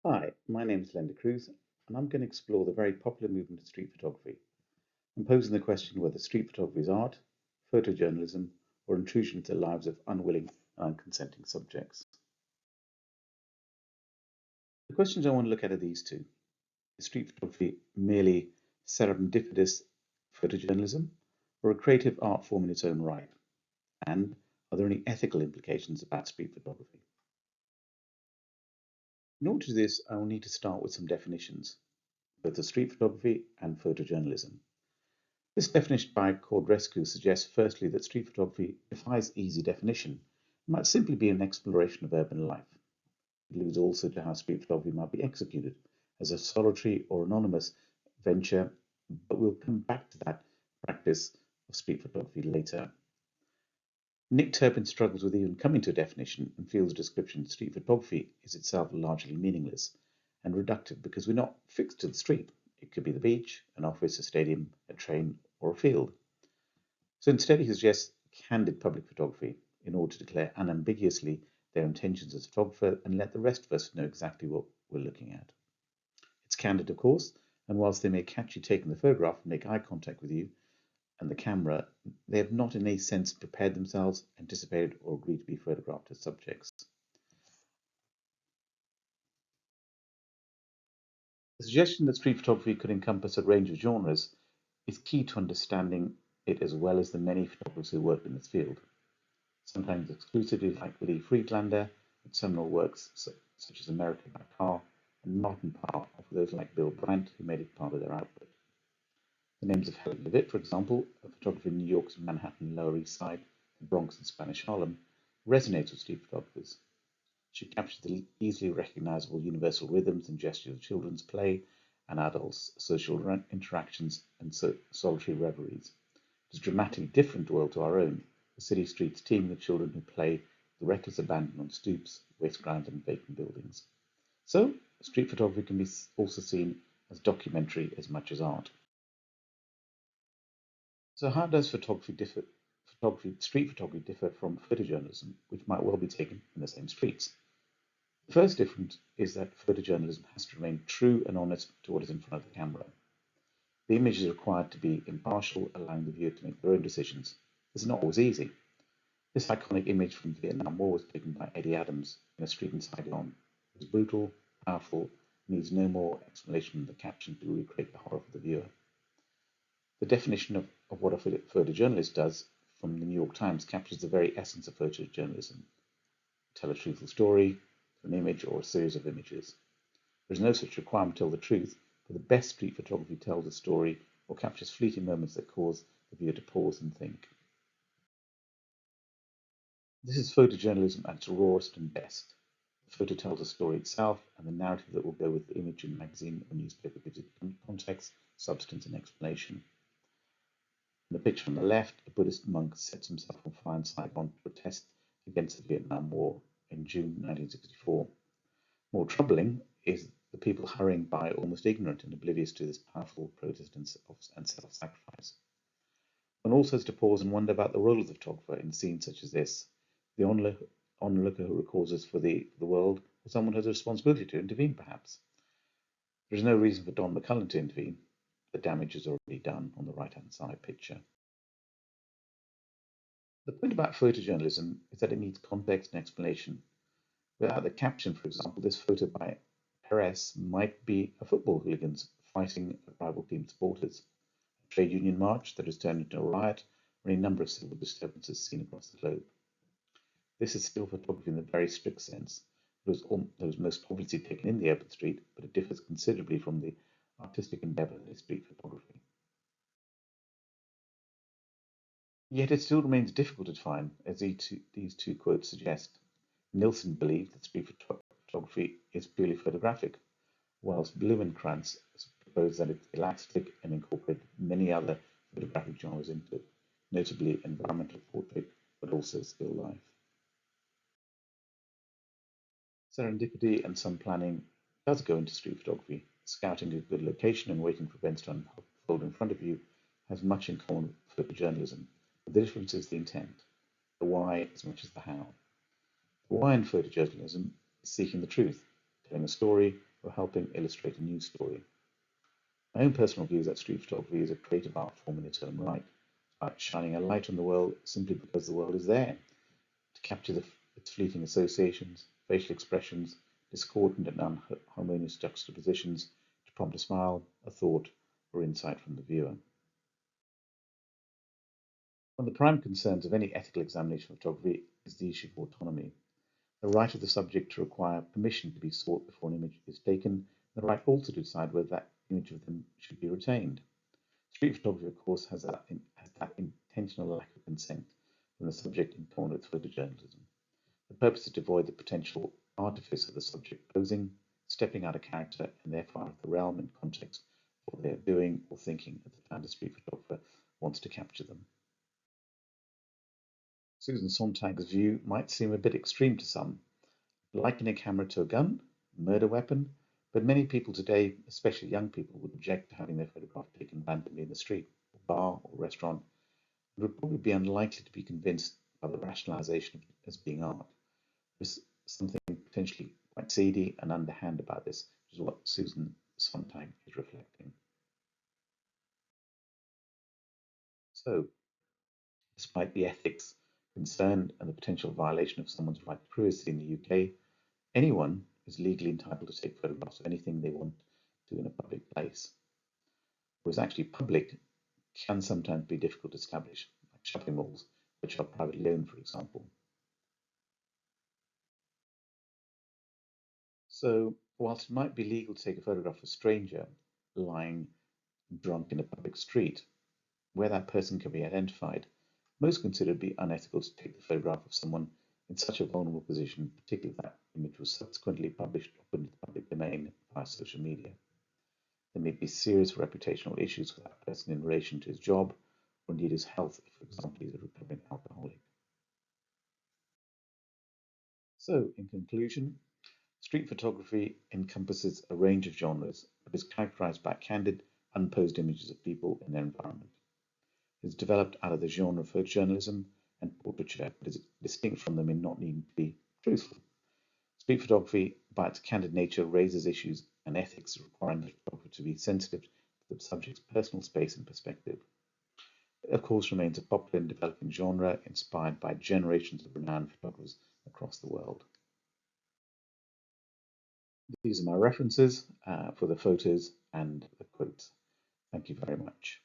Hi, my name is Lenda Cruz, and I'm going to explore the very popular movement of street photography. I'm posing the question whether street photography is art, photojournalism, or intrusion into the lives of unwilling and unconsenting subjects. The questions I want to look at are these two. Is street photography merely serendipitous photojournalism, or a creative art form in its own right? And are there any ethical implications about street photography? In order to do this, I will need to start with some definitions, both of street photography and photojournalism. This definition by Cordrescu suggests firstly that street photography defies easy definition. It might simply be an exploration of urban life. It alludes also to how street photography might be executed as a solitary or anonymous venture, but we'll come back to that practice of street photography later. Nick Turpin struggles with even coming to a definition and feels the description street photography is itself largely meaningless and reductive because we're not fixed to the street. It could be the beach, an office, a stadium, a train, or a field. So instead, he suggests candid public photography in order to declare unambiguously their intentions as a photographer and let the rest of us know exactly what we're looking at. It's candid, of course, and whilst they may catch you taking the photograph and make eye contact with you and the camera, they have not in any sense prepared themselves, anticipated, or agreed to be photographed as subjects. The suggestion that street photography could encompass a range of genres is key to understanding it as well as the many photographers who work in this field. Sometimes exclusively like Willy Friedlander, with seminal works such as America by Car and Martin Parr, or for those like Bill Brandt who made it part of their output. The names of Helen Levitt, for example, a photographer in New York's Manhattan Lower East Side, the Bronx and Spanish Harlem, resonates with street photographers. She captures the easily recognizable universal rhythms and gestures of children's play and adults' social interactions and solitary reveries. It is a dramatically different world to our own, the city streets teeming with children who play with reckless abandon on stoops, waste ground, and vacant buildings. So, street photography can be also seen as documentary as much as art. So, how does street photography differ from photojournalism, which might well be taken in the same streets? The first difference is that photojournalism has to remain true and honest to what is in front of the camera. The image is required to be impartial, allowing the viewer to make their own decisions. This is not always easy. This iconic image from the Vietnam War was taken by Eddie Adams in a street in Saigon. It was brutal, powerful, needs no more explanation than the caption to recreate the horror for the viewer. The definition of what a photojournalist does from the New York Times captures the very essence of photojournalism. Tell a truthful story, an image, or a series of images. There is no such requirement to tell the truth, but the best street photography tells a story or captures fleeting moments that cause the viewer to pause and think. This is photojournalism at its rawest and best. The photo tells the story itself, and the narrative that will go with the image in magazine or newspaper gives it context, substance, and explanation. In the picture on the left, a Buddhist monk sets himself on fire in Saigon to protest against the Vietnam War in June 1964. More troubling is the people hurrying by almost ignorant and oblivious to this powerful protest and self-sacrifice. One also has to pause and wonder about the role of the photographer in scenes such as this. The onlooker who records us for the world, or someone who has a responsibility to intervene, perhaps. There is no reason for Don McCullum to intervene. The damage is already done on the right-hand side picture. The point about photojournalism is that it needs context and explanation. Without the caption, for example, this photo by Perez might be a football hooligans fighting rival team supporters, a trade union march that has turned into a riot, or any number of civil disturbances seen across the globe. This is still photography in the very strict sense. It was most obviously taken in the urban street, but it differs considerably from the artistic endeavour that is street photography. Yet it still remains difficult to define, as these two quotes suggest. Nilsson believed that street photography is purely photographic, whilst Blumenkrantz proposed that it's elastic and incorporate many other photographic genres into it, notably environmental portrait, but also still life. Serendipity and some planning does go into street photography. Scouting a good location and waiting for events to unfold in front of you has much in common with photojournalism. But the difference is the intent, the why as much as the how. The why in photojournalism is seeking the truth, telling a story, or helping illustrate a news story. My own personal view is that street photography is a creative art form in its own right, about shining a light on the world simply because the world is there, to capture its fleeting associations, facial expressions, discordant and unharmonious juxtapositions, to prompt a smile, a thought, or insight from the viewer. One of the prime concerns of any ethical examination of photography is the issue of autonomy, the right of the subject to require permission to be sought before an image is taken, and the right also to decide whether that image of them should be retained. Street photography, of course, has that intentional lack of consent from the subject in common with photojournalism. The purpose is to avoid the potential artifice of the subject posing, stepping out of character, and therefore out of the realm and context of what they are doing or thinking at the time the street photographer wants to capture them. Susan Sontag's view might seem a bit extreme to some, likening a camera to a gun, a murder weapon, but many people today, especially young people, would object to having their photograph taken randomly in the street, or bar, or restaurant, and would probably be unlikely to be convinced by the rationalization of it as being art. There's something potentially quite seedy and underhand about this, which is what Susan Sontag is reflecting. So, despite the ethics concerned and the potential violation of someone's right to privacy in the UK, anyone is legally entitled to take photographs of anything they want to in a public place. Whereas actually public can sometimes be difficult to establish, like shopping malls, which are privately owned, for example. So, whilst it might be legal to take a photograph of a stranger lying drunk in a public street, where that person can be identified, most consider it to be unethical to take the photograph of someone in such a vulnerable position, particularly if that image was subsequently published or put into the public domain via social media. There may be serious reputational issues for that person in relation to his job or indeed his health, if, for example, he's a recovering alcoholic. So, in conclusion, street photography encompasses a range of genres, but is characterized by candid, unposed images of people and their environment. It is developed out of the genre of photojournalism and portraiture, but is distinct from them in not needing to be truthful. Street photography, by its candid nature, raises issues and ethics requiring the photographer to be sensitive to the subject's personal space and perspective. It, of course, remains a popular and developing genre inspired by generations of renowned photographers across the world. These are my references for the photos and the quotes. Thank you very much.